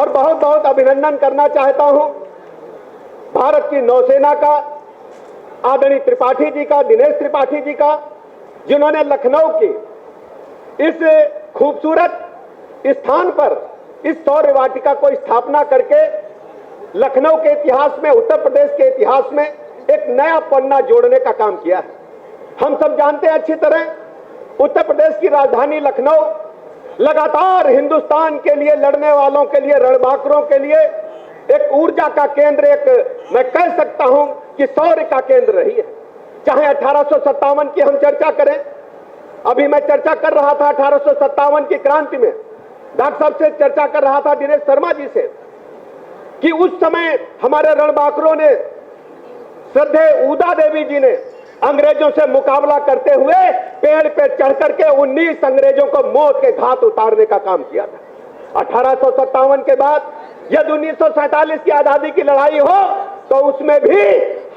और बहुत बहुत अभिनंदन करना चाहता हूं भारत की नौसेना का, आदरणीय त्रिपाठी जी का, दिनेश त्रिपाठी जी का, जिन्होंने लखनऊ की इस खूबसूरत स्थान पर इस सौर वाटिका को स्थापना करके लखनऊ के इतिहास में, उत्तर प्रदेश के इतिहास में एक नया पन्ना जोड़ने का काम किया है। हम सब जानते हैं अच्छी तरह उत्तर प्रदेश की राजधानी लखनऊ लगातार हिंदुस्तान के लिए लड़ने वालों के लिए, रणबांकुरों के लिए एक ऊर्जा का केंद्र, एक मैं कह सकता हूं कि शौर्य का केंद्र रही है। चाहे 1857 की हम चर्चा करें, अभी मैं चर्चा कर रहा था 1857 की क्रांति में, डॉक्टर साहब से चर्चा कर रहा था, दिनेश शर्मा जी से, कि उस समय हमारे रणबांकुरों ने, श्रद्धेय उदा देवी जी ने अंग्रेजों से मुकाबला करते हुए पेड़ पे चढ़ करके 19 अंग्रेजों को मौत के घाट उतारने का काम किया था। 1857 के बाद यदि 1947 की आजादी की लड़ाई हो तो उसमें भी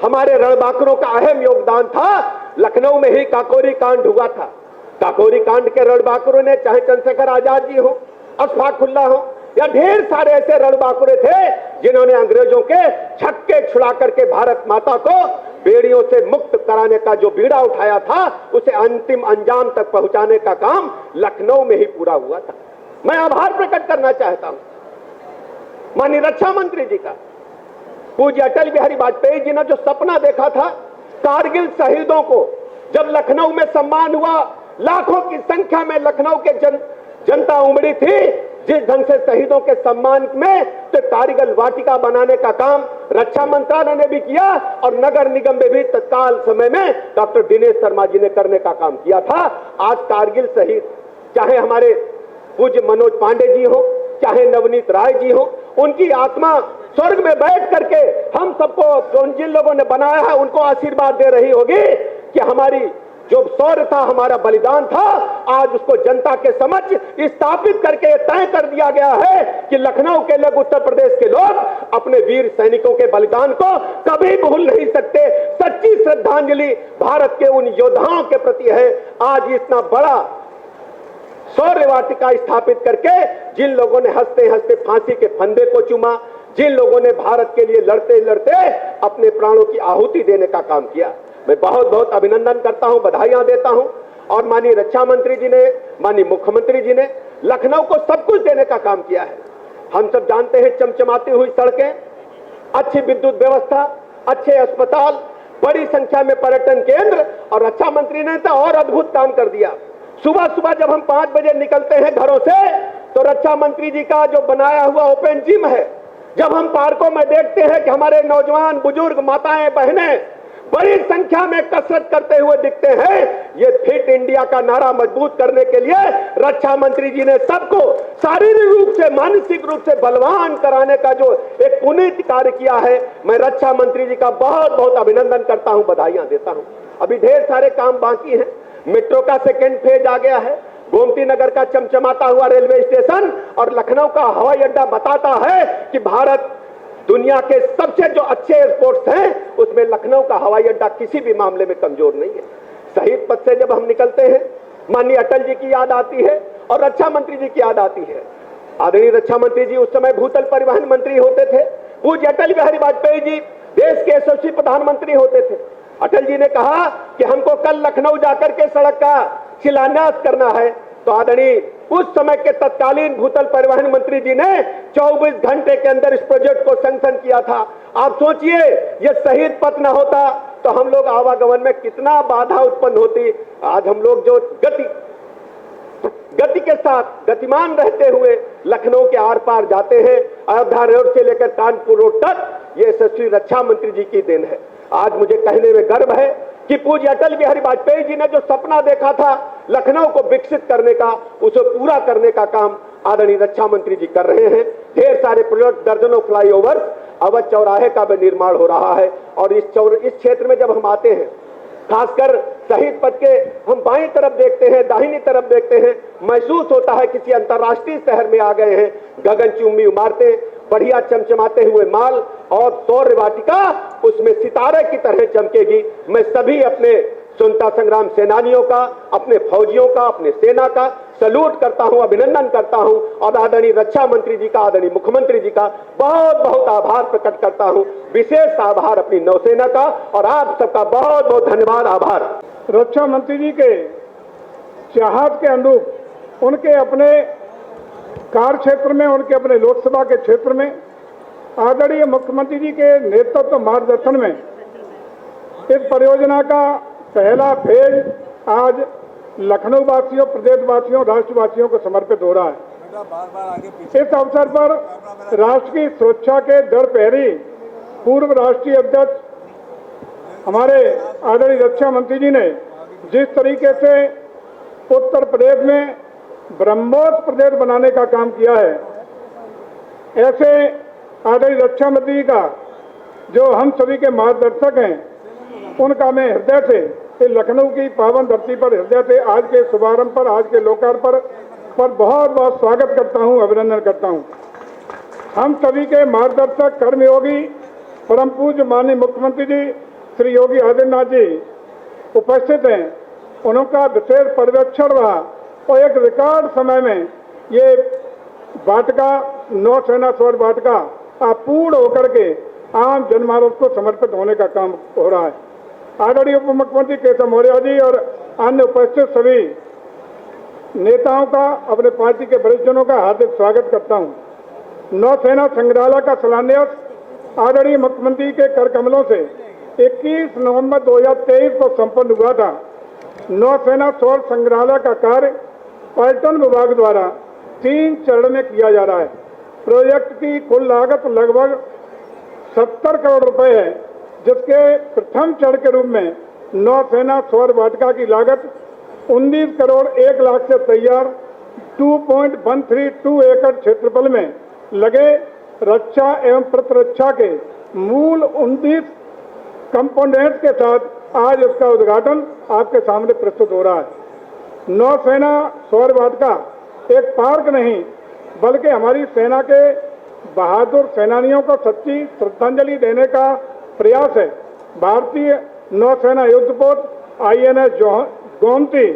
हमारे रणबांकुरों का अहम योगदान था। लखनऊ में ही काकोरी कांड हुआ था। काकोरी कांड के रणबांकुरों ने, चाहे चंद्रशेखर आजाद जी हो, अशफाक उल्लाह हो, या ढेर सारे ऐसे रणबांकुरे थे जिन्होंने अंग्रेजों के छक्के छुड़ा करके भारत माता को बेड़ियों से मुक्त कराने का जो बीड़ा उठाया था, उसे अंतिम अंजाम तक पहुंचाने का काम लखनऊ में ही पूरा हुआ था। मैं आभार प्रकट करना चाहता हूं माननीय रक्षा मंत्री जी का। पूज्य अटल बिहारी वाजपेयी जी ने जो सपना देखा था, कारगिल शहीदों को जब लखनऊ में सम्मान हुआ, लाखों की संख्या में लखनऊ के जनता उमड़ी थी, जिस ढंग से शहीदों के सम्मान में तो कारगिल वाटिका बनाने का काम रक्षा मंत्रालय ने भी किया और नगर निगम में भी तत्काल समय में डॉक्टर दिनेश शर्मा जी ने करने का काम किया था। आज कारगिल शहीद, चाहे हमारे पूज्य मनोज पांडे जी हो, चाहे नवनीत राय जी हो, उनकी आत्मा स्वर्ग में बैठ करके हम सबको, जिन लोगों ने बनाया है, उनको आशीर्वाद दे रही होगी कि हमारी जो शौर्य था, हमारा बलिदान था, आज उसको जनता के समक्ष स्थापित करके तय कर दिया गया है कि लखनऊ के लोग, उत्तर प्रदेश के लोग अपने वीर सैनिकों के बलिदान को कभी भूल नहीं सकते। सच्ची श्रद्धांजलि भारत के उन योद्धाओं के प्रति है। आज इतना बड़ा शौर्य वाटिका स्थापित करके जिन लोगों ने हंसते हंसते फांसी के फंदे को चूमा, जिन लोगों ने भारत के लिए लड़ते लड़ते अपने प्राणों की आहुति देने का काम किया, मैं बहुत बहुत अभिनंदन करता हूं, बधाइयां देता हूं। और माननीय रक्षा मंत्री जी ने, माननीय मुख्यमंत्री जी ने लखनऊ को सब कुछ देने का काम किया है। हम सब जानते हैं, चमचमाती हुई सड़कें, अच्छी विद्युत व्यवस्था, अच्छे अस्पताल, बड़ी संख्या में पर्यटन केंद्र, और रक्षा मंत्री ने तो और अद्भुत काम कर दिया। सुबह सुबह जब हम 5 बजे निकलते हैं घरों से, तो रक्षा मंत्री जी का जो बनाया हुआ ओपन जिम है, जब हम पार्कों में देखते हैं कि हमारे नौजवान, बुजुर्ग, माताएं, बहनें बड़ी संख्या में कसरत करते हुए दिखते हैं, ये फिट इंडिया का नारा मजबूत करने के लिए रक्षा मंत्री जी ने सबको शारीरिक रूप से, मानसिक रूप से बलवान कराने का जो एक पुनीत कार्य किया है, मैं रक्षा मंत्री जी का बहुत बहुत अभिनंदन करता हूं, बधाइयां देता हूं। अभी ढेर सारे काम बाकी हैं। मेट्रो का सेकेंड फेज आ गया है, गोमती नगर का चमचमाता हुआ रेलवे स्टेशन और लखनऊ का हवाई अड्डा बताता है कि भारत दुनिया के सबसे जो अच्छे एयरपोर्ट्स हैं, उसमें लखनऊ का हवाई अड्डा किसी भी मामले में कमजोर नहीं है। शहीद पथ से जब हम निकलते हैं, माननीय अटल जी की याद आती है और रक्षा मंत्री जी की याद आती है। आदरणीय रक्षा मंत्री जी उस समय भूतल परिवहन मंत्री होते थे। पूज्य अटल बिहारी वाजपेयी जी देश के यशस्वी प्रधानमंत्री होते थे। अटल जी ने कहा कि हमको कल लखनऊ जाकर के सड़क का शिलान्यास करना है, तो आदरणीय उस समय के तत्कालीन भूतल परिवहन मंत्री जी ने 24 घंटे के अंदर इस प्रोजेक्ट को सैंक्शन किया था। आप सोचिए, ये शहीद पथ न होता तो हम लोग आवागमन में कितना बाधा उत्पन्न होती। आज हम लोग जो गति के साथ गतिमान रहते हुए लखनऊ के आर पार जाते हैं, अयोध्या रोड से लेकर कानपुर रोड तक, ये यशस्वी रक्षा मंत्री जी की देन है। आज मुझे कहने में गर्व है कि पूज्य अटल बिहारी वाजपेयी जी ने जो सपना देखा था लखनऊ को विकसित करने का, उसे पूरा करने का काम आदरणीय रक्षा मंत्री जी कर रहे हैं। ढेर सारे प्रोजेक्ट, दर्जनों फ्लाईओवर, अवध चौराहे का भी निर्माण हो रहा है। और इस क्षेत्र में जब हम आते हैं, खासकर शहीद पथ के हम बाईं तरफ देखते हैं, दाहिनी तरफ देखते हैं, महसूस होता है किसी अंतर्राष्ट्रीय शहर में आ गए हैं। गगनचुंबी इमारतें, बढ़िया चमचमाते हुए माल और सौर वाटिका उसमें सितारे की तरह चमकेगी। मैं सभी अपने स्वतंत्रता संग्राम सेनानियों का, अपने फौजियों का, अपने सेना का सैल्यूट करता हूं, अभिनंदन करता हूं और आदरणीय रक्षा मंत्री जी का, आदरणीय मुख्यमंत्री जी का बहुत बहुत आभार प्रकट करता हूं। विशेष आभार अपनी नौसेना का और आप सबका बहुत बहुत धन्यवाद, आभार। रक्षा मंत्री जी के चाहत के अनुरूप उनके अपने कार्य क्षेत्र में, उनके अपने लोकसभा के क्षेत्र में आदरणीय मुख्यमंत्री जी के नेतृत्व मार्गदर्शन में इस परियोजना का पहला फेज आज लखनऊ वासियों, प्रदेश वासियों, राष्ट्रवासियों को समर्पित हो रहा है। इस अवसर पर राष्ट्र की सुरक्षा के दृढ़ प्रहरी पूर्व राष्ट्रीय अध्यक्ष हमारे आदरणीय रक्षा मंत्री जी ने जिस तरीके से उत्तर प्रदेश में ब्रह्मोस प्रदेश बनाने का काम किया है, ऐसे आदरणीय रक्षा मंत्री जी का जो हम सभी के मार्गदर्शक हैं, उनका मैं हृदय से लखनऊ की पावन धरती पर हृदय से आज के शुभारंभ पर, आज के लोकार्पण पर बहुत बहुत स्वागत करता हूं, अभिनंदन करता हूं। हम सभी के मार्गदर्शक कर्मयोगी परम पूज्य माननीय मुख्यमंत्री जी श्री योगी आदित्यनाथ जी उपस्थित हैं। उनका विशेष पर्यवेक्षण रहा और एक रिकॉर्ड समय में ये वाटिका, नौसेना स्वर वाटिका पूर्ण होकर के आम जनमानस को समर्पित होने का काम हो रहा है। आदरणीय उप मुख्यमंत्री केशव मौर्य जी और अन्य उपस्थित सभी नेताओं का, अपने पार्टी के वरिष्ठजनों का हार्दिक स्वागत करता हूं। नौसेना संग्रहालय का शिलान्यास आदरणीय मुख्यमंत्री के कर कमलों से 21 नवंबर 2023 को संपन्न हुआ था। नौसेना सौर संग्रहालय का कार्य पर्यटन विभाग द्वारा 3 चरण में किया जा रहा है। प्रोजेक्ट की कुल लागत लगभग 70 करोड़ रुपए है, जिसके प्रथम चरण के रूप में नौसेना सौर वाटिका की लागत 19 करोड़ 1 लाख से तैयार 2.132 एकड़ क्षेत्रफल में लगे रक्षा एवं प्रतिरक्षा के मूल 19 कंपोनेंट के साथ आज इसका उद्घाटन आपके सामने प्रस्तुत हो रहा है। नौसेना सौर वाटिका एक पार्क नहीं, बल्कि हमारी सेना के बहादुर सेनानियों को सच्ची श्रद्धांजलि देने का प्रयास है। भारतीय नौसेना युद्धपोत INS गोमती,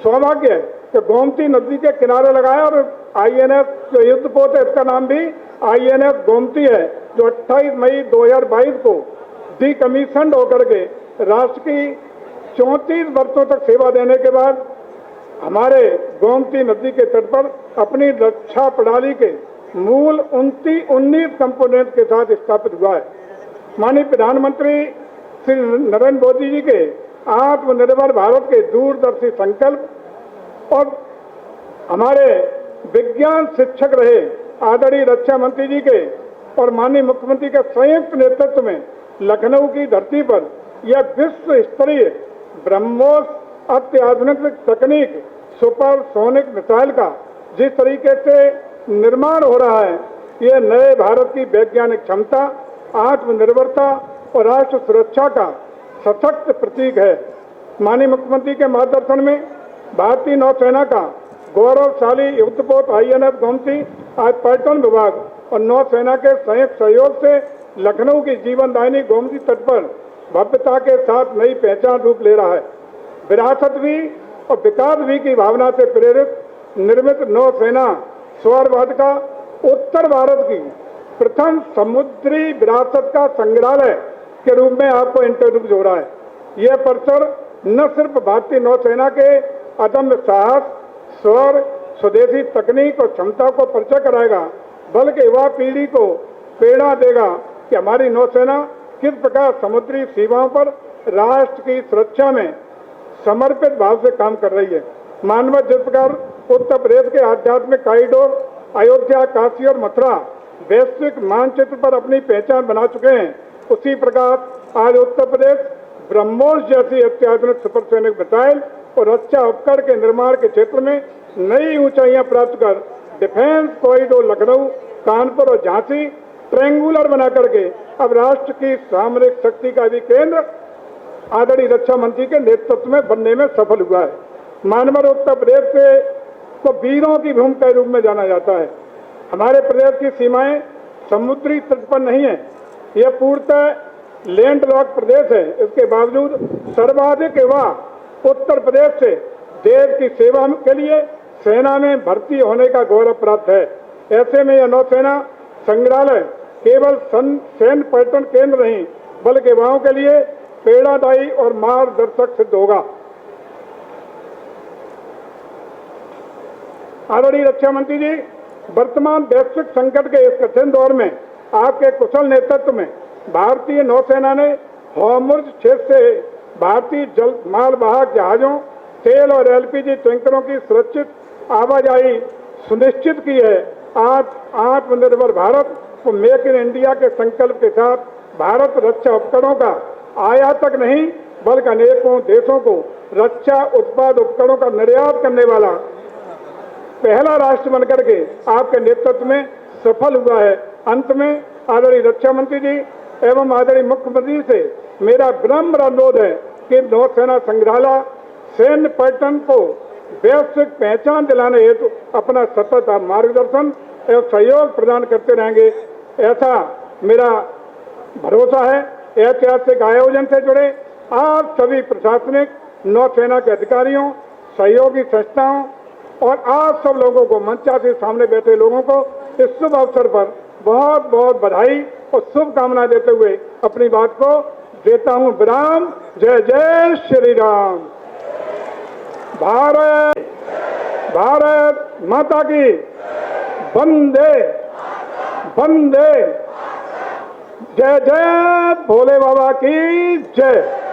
सौभाग्य है कि गोमती नदी के किनारे लगाया और INS जो युद्धपोत है इसका नाम भी INS गोमती है, जो 28 मई 2022 को डिकमीशन्ड होकर के राष्ट्र की 34 वर्षों तक सेवा देने के बाद हमारे गोमती नदी के तट पर अपनी रक्षा प्रणाली के मूल 19 कंपोनेंट के साथ स्थापित हुआ है। माननीय प्रधानमंत्री श्री नरेंद्र मोदी जी के आत्मनिर्भर भारत के दूरदर्शी संकल्प और हमारे विज्ञान शिक्षक रहे आदरणीय रक्षा मंत्री जी के और माननीय मुख्यमंत्री के संयुक्त नेतृत्व में लखनऊ की धरती पर यह विश्व स्तरीय ब्रह्मोस अत्याधुनिक तकनीक सुपरसोनिक मिसाइल का जिस तरीके से निर्माण हो रहा है, ये नए भारत की वैज्ञानिक क्षमता, आत्मनिर्भरता और राष्ट्र सुरक्षा का सशक्त प्रतीक है। माननीय मुख्यमंत्री के मार्गदर्शन में भारतीय नौसेना का गौरवशाली युद्धपोत INS गोमती आज पर्यटन विभाग और नौसेना के संयुक्त सहयोग से लखनऊ की जीवनदायिनी गोमती तट पर भव्यता के साथ नई पहचान रूप ले रहा है। विरासत भी और विकास भी की भावना से प्रेरित निर्मित नौसेना सौर वाटिका उत्तर भारत की प्रथम समुद्री विरासत का संग्रहालय के रूप में आपको इंट्रोड्यूस हो रहा है। यह परिसर न सिर्फ भारतीय नौसेना के अदम्य साहस, सौर स्वदेशी तकनीक और क्षमता को परिचय कराएगा, बल्कि युवा पीढ़ी को प्रेरणा देगा कि हमारी नौसेना किस प्रकार समुद्री सीमाओं पर राष्ट्र की सुरक्षा में समर्पित भाव से काम कर रही है। मानव जिस प्रकार उत्तर प्रदेश के आध्यात्मिक कॉरिडोर अयोध्या, काशी और मथुरा वैश्विक मानचित्र पर अपनी पहचान बना चुके हैं, उसी प्रकार आज उत्तर प्रदेश ब्रह्मोस जैसी अत्याधुनिक सुपरसोनिक मिसाइल और रक्षा उपकरण के निर्माण के क्षेत्र में नई ऊंचाइयां प्राप्त कर डिफेंस कॉरिडोर लखनऊ, कानपुर और झांसी ट्रायंगुलर बना करके अब राष्ट्र की सामरिक शक्ति का भी केंद्र आदरणीय रक्षा मंत्री के नेतृत्व में बनने में सफल हुआ है। मानवर उत्तर प्रदेश से तो वीरों की भूमि के रूप में जाना जाता है। हमारे प्रदेश की सीमाएं समुद्री तट पर नहीं है, यह पूर्णतः लैंडलॉक प्रदेश है, इसके बावजूद सर्वाधिक युवा उत्तर प्रदेश से देश की सेवा के लिए सेना में भर्ती होने का गौरव प्राप्त है। ऐसे में यह नौसेना संग्रहालय केवल सैन्य पर्यटन केंद्र नहीं बल्कि युवाओं के लिए प्रेरणादायी और मार्गदर्शक सिद्ध होगा। आदरणीय रक्षा मंत्री जी, वर्तमान वैश्विक संकट के इस कठिन दौर में आपके कुशल नेतृत्व में भारतीय नौसेना ने होर्मुज क्षेत्र से भारतीय जल मालवाहक जहाजों, तेल और एलपीजी टैंकरों की सुरक्षित आवाजाही सुनिश्चित की है। आज आत्मनिर्भर भारत और मेक इन इंडिया के संकल्प के साथ भारत रक्षा उपकरणों का आयातक नहीं बल्कि अनेकों देशों को रक्षा उत्पाद उपकरणों का निर्यात करने वाला पहला राष्ट्र बनकर के आपके नेतृत्व में सफल हुआ है। अंत में आदरणीय रक्षा मंत्री जी एवं आदरणीय मुख्यमंत्री से मेरा विनम्र अनुरोध है कि नौसेना संग्रहालय सैन्य पर्यटन को वैश्विक पहचान दिलाने हेतु अपना सतत मार्गदर्शन एवं सहयोग प्रदान करते रहेंगे, ऐसा मेरा भरोसा है। ऐतिहासिक आयोजन से जुड़े आप सभी प्रशासनिक नौसेना के अधिकारियों, सहयोगी संस्थाओं और आप सब लोगों को, मंचा के सामने बैठे लोगों को इस शुभ अवसर पर बहुत बहुत बधाई और शुभकामनाएं देते हुए अपनी बात को देता हूं विराम। जय जय श्री राम। भारत भारत माता की वंदे वंदे। जय जय भोले बाबा की जय।